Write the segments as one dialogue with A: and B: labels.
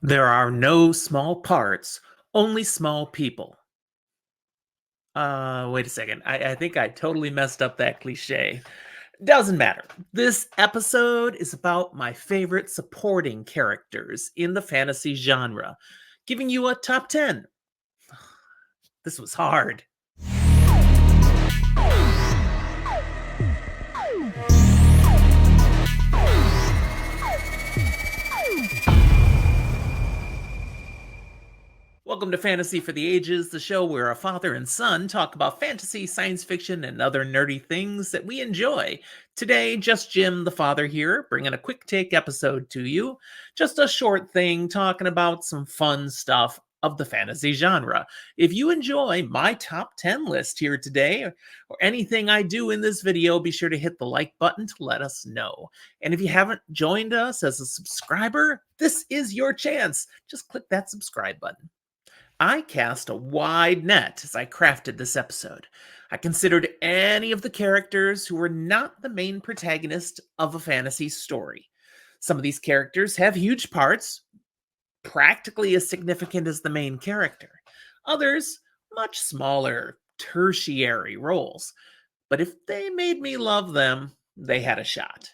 A: There are no small parts, only small people. Wait a second. I think I totally messed up that cliche. Doesn't matter. This episode is about my favorite supporting characters in the fantasy genre, giving you a top 10. This was hard. Welcome to Fantasy for the Ages, the show where a father and son talk about fantasy, science fiction, and other nerdy things that we enjoy. Today, just Jim, the father here, bringing a quick take episode to you. Just a short thing talking about some fun stuff of the fantasy genre. If you enjoy my top 10 list here today, or anything I do in this video, be sure to hit the like button to let us know. And if you haven't joined us as a subscriber, this is your chance. Just click that subscribe button. I cast a wide net as I crafted this episode. I considered any of the characters who were not the main protagonist of a fantasy story. Some of these characters have huge parts, practically as significant as the main character. Others, much smaller, tertiary roles. But if they made me love them, they had a shot.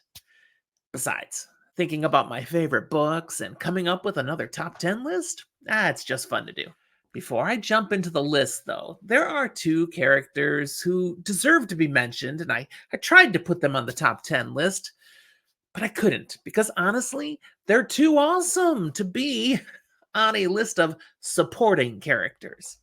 A: Besides, thinking about my favorite books and coming up with another top 10 list, it's just fun to do. Before I jump into the list, though, there are two characters who deserve to be mentioned, and I tried to put them on the top 10 list, but I couldn't because honestly, they're too awesome to be on a list of supporting characters.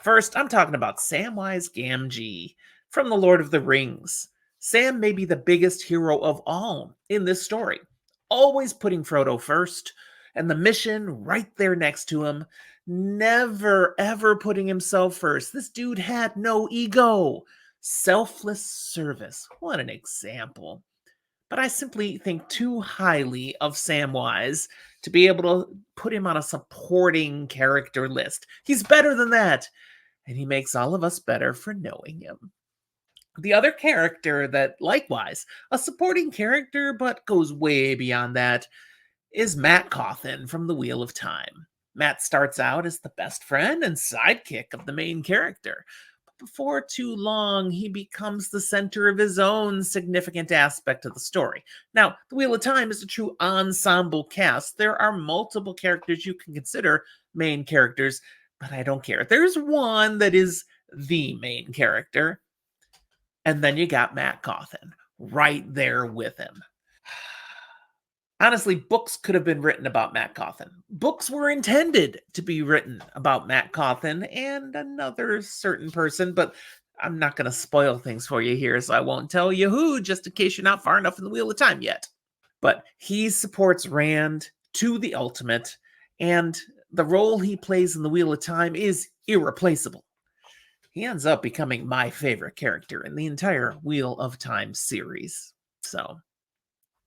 A: First, I'm talking about Samwise Gamgee from The Lord of the Rings. Sam may be the biggest hero of all in this story, always putting Frodo first, and the mission right there next to him, never ever putting himself first. This dude had no ego. Selfless service. What an example. But I simply think too highly of Samwise to be able to put him on a supporting character list. He's better than that, and he makes all of us better for knowing him. The other character that, likewise, a supporting character but goes way beyond that, is Matt Cawthon from The Wheel of Time. Matt starts out as the best friend and sidekick of the main character. But before too long, he becomes the center of his own significant aspect of the story. Now, The Wheel of Time is a true ensemble cast. There are multiple characters you can consider main characters, but I don't care. There's one that is the main character, and then you got Matt Cawthon right there with him. Honestly, books could have been written about Matt Cawthon. Books were intended to be written about Matt Cawthon and another certain person, but I'm not going to spoil things for you here, so I won't tell you who, just in case you're not far enough in the Wheel of Time yet. But he supports Rand to the ultimate, and the role he plays in the Wheel of Time is irreplaceable. He ends up becoming my favorite character in the entire Wheel of Time series. So,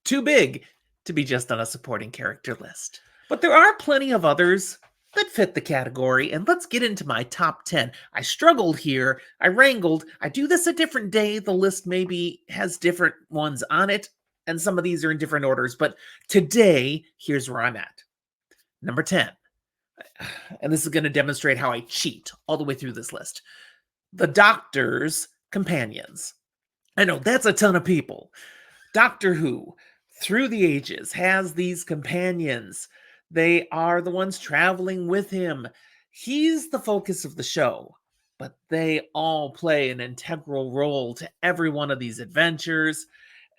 A: too big to be just on a supporting character list. But there are plenty of others that fit the category, and let's get into my top 10. I struggled here, I wrangled, I do this a different day, the list maybe has different ones on it, and some of these are in different orders, but today, here's where I'm at. Number 10, and this is going to demonstrate how I cheat all the way through this list. The Doctor's Companions. I know, that's a ton of people. Doctor Who, through the ages, has these companions. They are the ones traveling with him. He's the focus of the show, but they all play an integral role to every one of these adventures.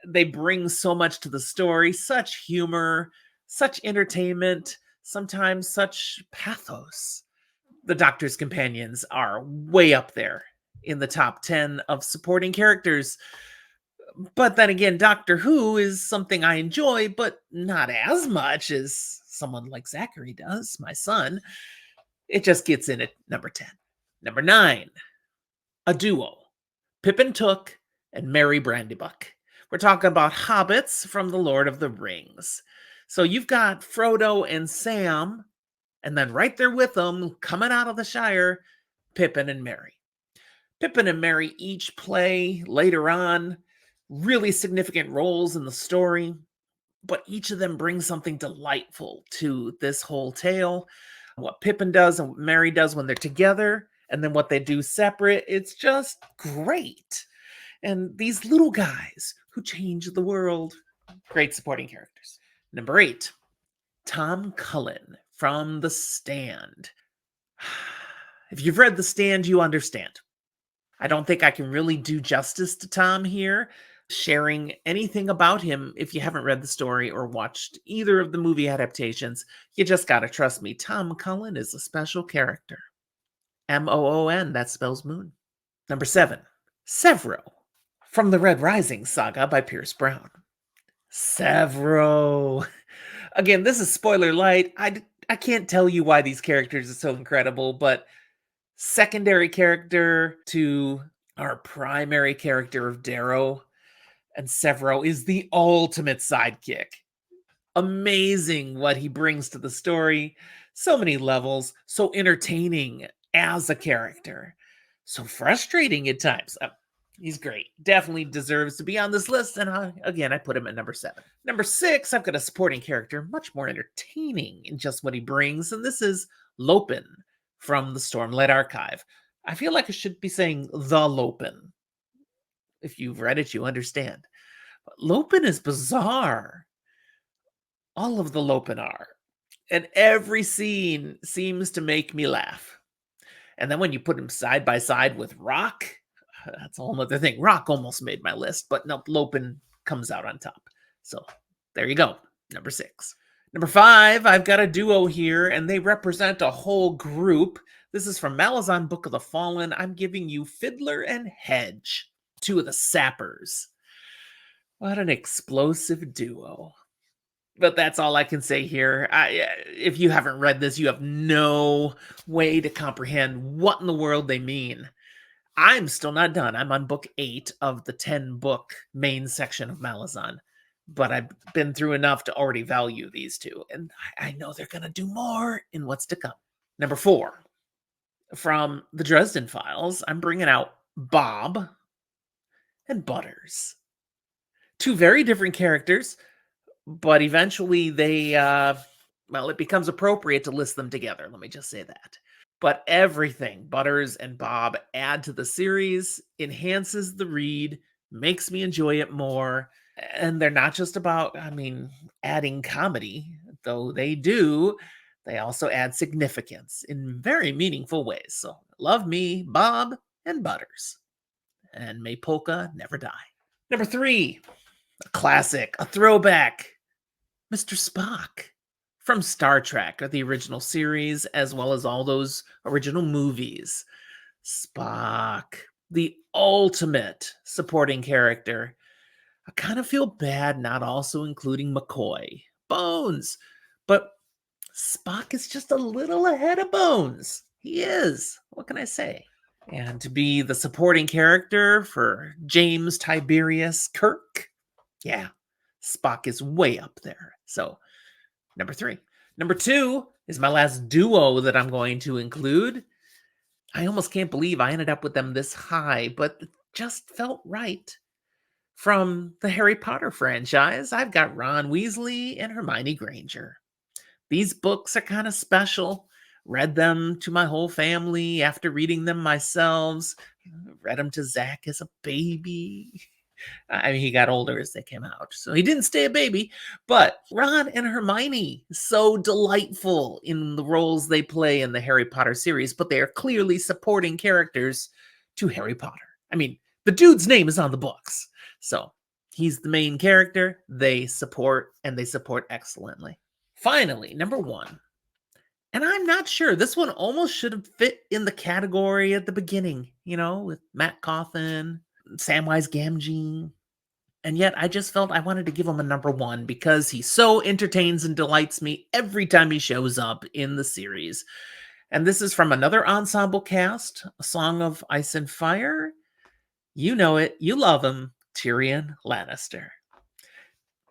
A: They bring so much to the story, such humor, such entertainment, sometimes such pathos. The Doctor's Companions are way up there in the top 10 of supporting characters. But then again, Doctor Who is something I enjoy, but not as much as someone like Zachary does, my son. It just gets in at number 10. Number 9, a duo. Pippin Took and Merry Brandybuck. We're talking about hobbits from The Lord of the Rings. So you've got Frodo and Sam, and then right there with them, coming out of the Shire, Pippin and Merry. Pippin and Merry each play, later on, really significant roles in the story. but each of them brings something delightful to this whole tale. What Pippin does and what Merry does when they're together, and then what they do separate, it's just great. And these little guys who change the world, great supporting characters. Number 8, Tom Cullen from The Stand. If you've read The Stand, you understand. I don't think I can really do justice to Tom here, sharing anything about him if you haven't read the story or watched either of the movie adaptations. You just gotta trust me. Tom Cullen is a special character. Moon, that spells moon. Number 7, Severo from the Red Rising saga by Pierce Brown. Severo. Again, this is spoiler light. I can't tell you why these characters are so incredible, but secondary character to our primary character of Darrow, and Severo is the ultimate sidekick. Amazing what he brings to the story. So many levels, so entertaining as a character, so frustrating at times. He's great. Definitely deserves to be on this list. And again, I put him at number 7. Number 6, I've got a supporting character, much more entertaining in just what he brings. And this is Lopin from the Stormlight Archive. I feel like I should be saying the Lopin. If you've read it, you understand. But Lopin is bizarre. All of the Lopin are. And every scene seems to make me laugh. And then when you put him side by side with Rock, that's a whole other thing. Rock almost made my list, but no, Lopin comes out on top. So there you go. Number 6. Number 5, I've got a duo here, and they represent a whole group. This is from Malazan Book of the Fallen. I'm giving you Fiddler and Hedge, 2 of the sappers. What an explosive duo. But that's all I can say here. If you haven't read this, you have no way to comprehend what in the world they mean. I'm still not done. I'm on book 8 of the 10-book main section of Malazan. But I've been through enough to already value these 2. And I know they're going to do more in what's to come. Number 4, from the Dresden Files, I'm bringing out Bob and Butters. 2 very different characters, but eventually they, it becomes appropriate to list them together. Let me just say that. But everything Butters and Bob add to the series enhances the read, makes me enjoy it more. And they're not just about, adding comedy, though they do. They also add significance in very meaningful ways. So love me, Bob and Butters. And may polka never die. Number 3, a classic, a throwback, Mr. Spock from Star Trek, or the original series, as well as all those original movies. Spock, the ultimate supporting character. I kind of feel bad not also including McCoy. Bones! But Spock is just a little ahead of Bones. He is. What can I say? And to be the supporting character for James Tiberius Kirk, yeah, Spock is way up there. So, number 3. Number 2 is my last duo that I'm going to include. I almost can't believe I ended up with them this high, but it just felt right. From the Harry Potter franchise, I've got Ron Weasley and Hermione Granger. These books are kind of special. Read them to my whole family after reading them myself. Read them to Zach as a baby. He got older as they came out, so he didn't stay a baby. But Ron and Hermione, so delightful in the roles they play in the Harry Potter series, but they are clearly supporting characters to Harry Potter. The dude's name is on the books, so he's the main character. They support, and they support excellently. Finally, number 1. And I'm not sure. This one almost should have fit in the category at the beginning, with Matt Cawthon, Samwise Gamgee. And yet I just felt I wanted to give him a number 1 because he so entertains and delights me every time he shows up in the series. And this is from another ensemble cast, A Song of Ice and Fire. You know it. You love him. Tyrion Lannister.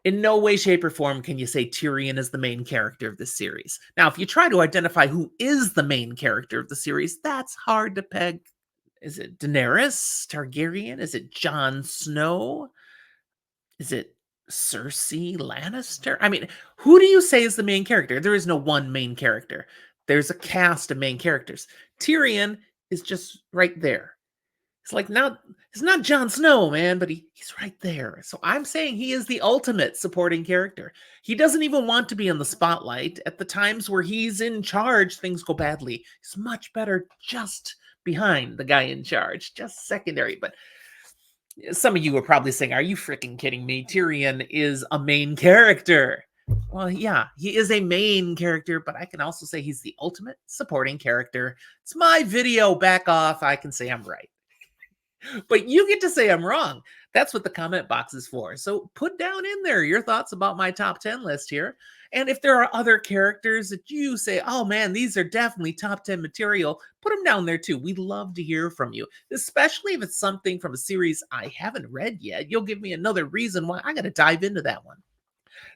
A: In no way, shape, or form can you say Tyrion is the main character of this series. Now, if you try to identify who is the main character of the series, that's hard to peg. Is it Daenerys Targaryen? Is it Jon Snow? Is it Cersei Lannister? I mean, who do you say is the main character? There is no one main character. There's a cast of main characters. Tyrion is just right there. It's like not it's not Jon Snow, man, but he's right there. So I'm saying he is the ultimate supporting character. He doesn't even want to be in the spotlight. At the times where he's in charge, things go badly. He's much better just behind the guy in charge, just secondary. But some of you are probably saying, "Are you freaking kidding me? Tyrion is a main character." Well, yeah, he is a main character, but I can also say he's the ultimate supporting character. It's my video. Back off. I can say I'm right. But you get to say I'm wrong. That's what the comment box is for. So put down in there your thoughts about my top 10 list here. And if there are other characters that you say, oh man, these are definitely top 10 material, put them down there too. We'd love to hear from you, especially if it's something from a series I haven't read yet. You'll give me another reason why I got to dive into that one.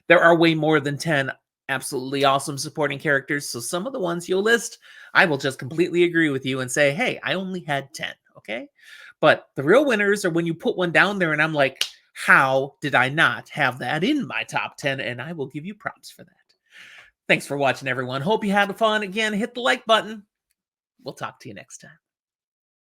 A: There are way more than 10 absolutely awesome supporting characters. So some of the ones you'll list, I will just completely agree with you and say, hey, I only had 10. Okay. But the real winners are when you put one down there and I'm like, how did I not have that in my top 10? And I will give you props for that. Thanks for watching, everyone. Hope you had fun. Again, hit the like button. We'll talk to you next time.